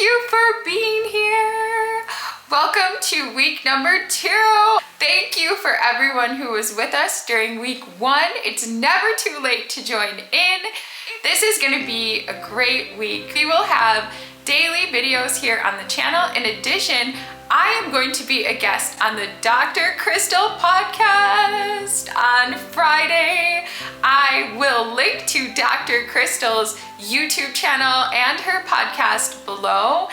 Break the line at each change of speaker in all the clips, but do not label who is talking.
Thank you for being here. Welcome to week number 2. Thank you for everyone who was with us during week 1. It's never too late to join in. This is going to be a great week. We will have daily videos here on the channel. In addition, I am going to be a guest on the Dr. Crystal podcast on Friday. I will link to Dr. Crystal's YouTube channel and her podcast below.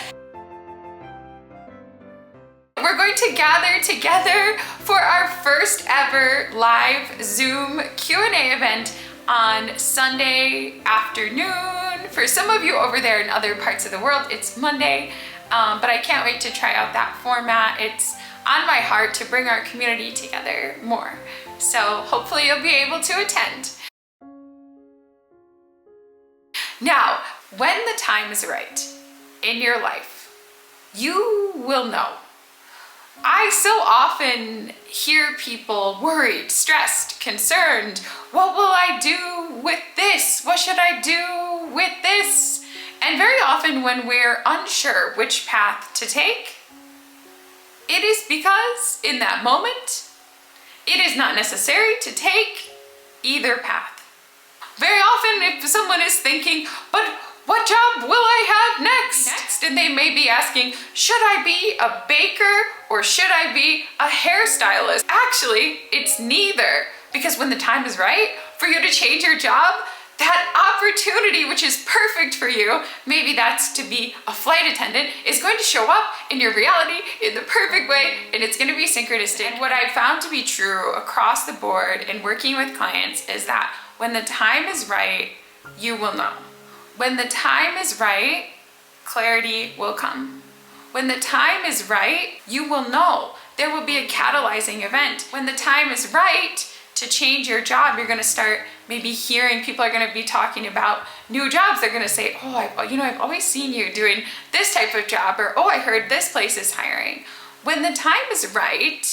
We're going to gather together for our first ever live Zoom Q&A event on Sunday afternoon. For some of you over there in other parts of the world, it's Monday. But I can't wait to try out that format. It's on my heart to bring our community together more. So hopefully you'll be able to attend. Now, when the time is right in your life, you will know. I so often hear people worried, stressed, concerned. What will I do with this? What should I do with this? And very often when we're unsure which path to take, it is because in that moment, it is not necessary to take either path. Very often if someone is thinking, but what job will I have next? And they may be asking, should I be a baker or should I be a hairstylist? Actually, it's neither, because when the time is right for you to change your job, that opportunity, which is perfect for you, maybe that's to be a flight attendant, is going to show up in your reality in the perfect way, and it's going to be synchronistic. And what I found to be true across the board in working with clients is that when the time is right, you will know. When the time is right, clarity will come. When the time is right, you will know. There will be a catalyzing event. When the time is right to change your job, you're going to start maybe hearing, people are going to be talking about new jobs. They're going to say, oh, I've always seen you doing this type of job, or oh, I heard this place is hiring. When the time is right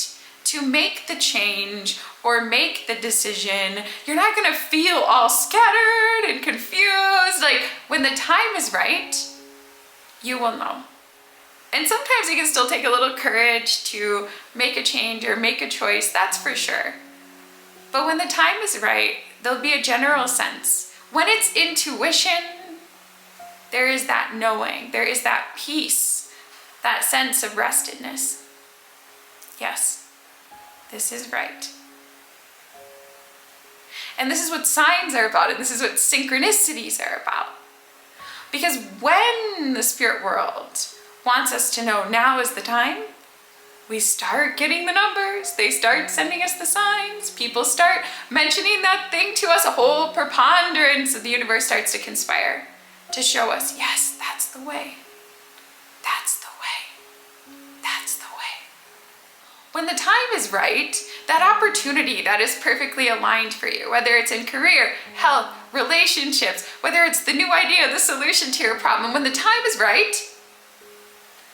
to make the change or make the decision, you're not going to feel all scattered and confused. Like, when the time is right, you will know. And sometimes it can still take a little courage to make a change or make a choice, that's for sure. But when the time is right, there'll be a general sense. When it's intuition, there is that knowing, there is that peace, that sense of restedness. Yes, this is right. And this is what signs are about, and this is what synchronicities are about. Because when the spirit world wants us to know now is the time, we start getting the numbers, they start sending us the signs, people start mentioning that thing to us, a whole preponderance of the universe starts to conspire to show us, yes, that's the way, that's the way, that's the way. When the time is right, that opportunity that is perfectly aligned for you, whether it's in career, health, relationships, whether it's the new idea, the solution to your problem, when the time is right,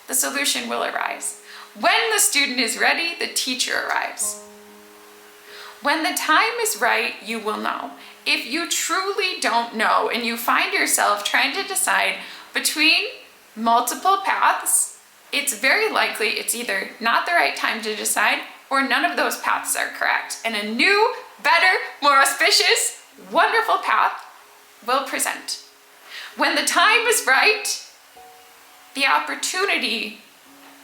the solution will arise. When the student is ready, the teacher arrives. When the time is right, you will know. If you truly don't know and you find yourself trying to decide between multiple paths, it's very likely it's either not the right time to decide or none of those paths are correct. And a new, better, more auspicious, wonderful path will present. When the time is right, the opportunity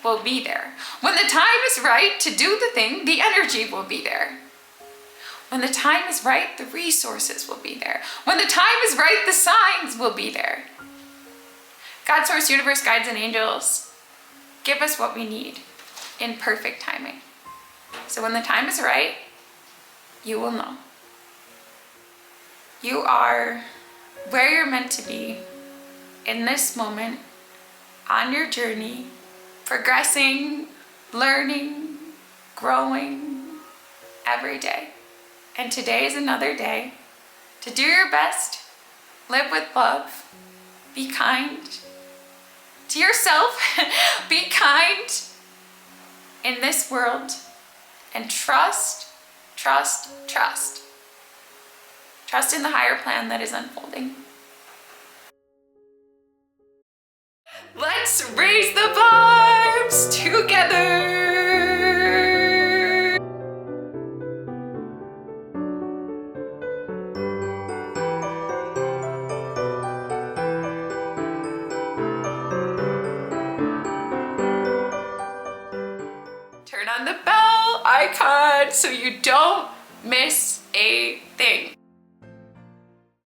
will be there. When the time is right to do the thing, the energy will be there. When the time is right, the resources will be there. When the time is right, the signs will be there. God, source, universe, guides, and angels give us what we need in perfect timing. So when the time is right, you will know. You are where you're meant to be in this moment on your journey, progressing, learning, growing every day. And today is another day to do your best, live with love, be kind to yourself, be kind in this world, and trust, trust, trust. Trust in the higher plan that is unfolding. Let's Let's raise the vibes together. Turn on the bell icon so you don't miss a thing.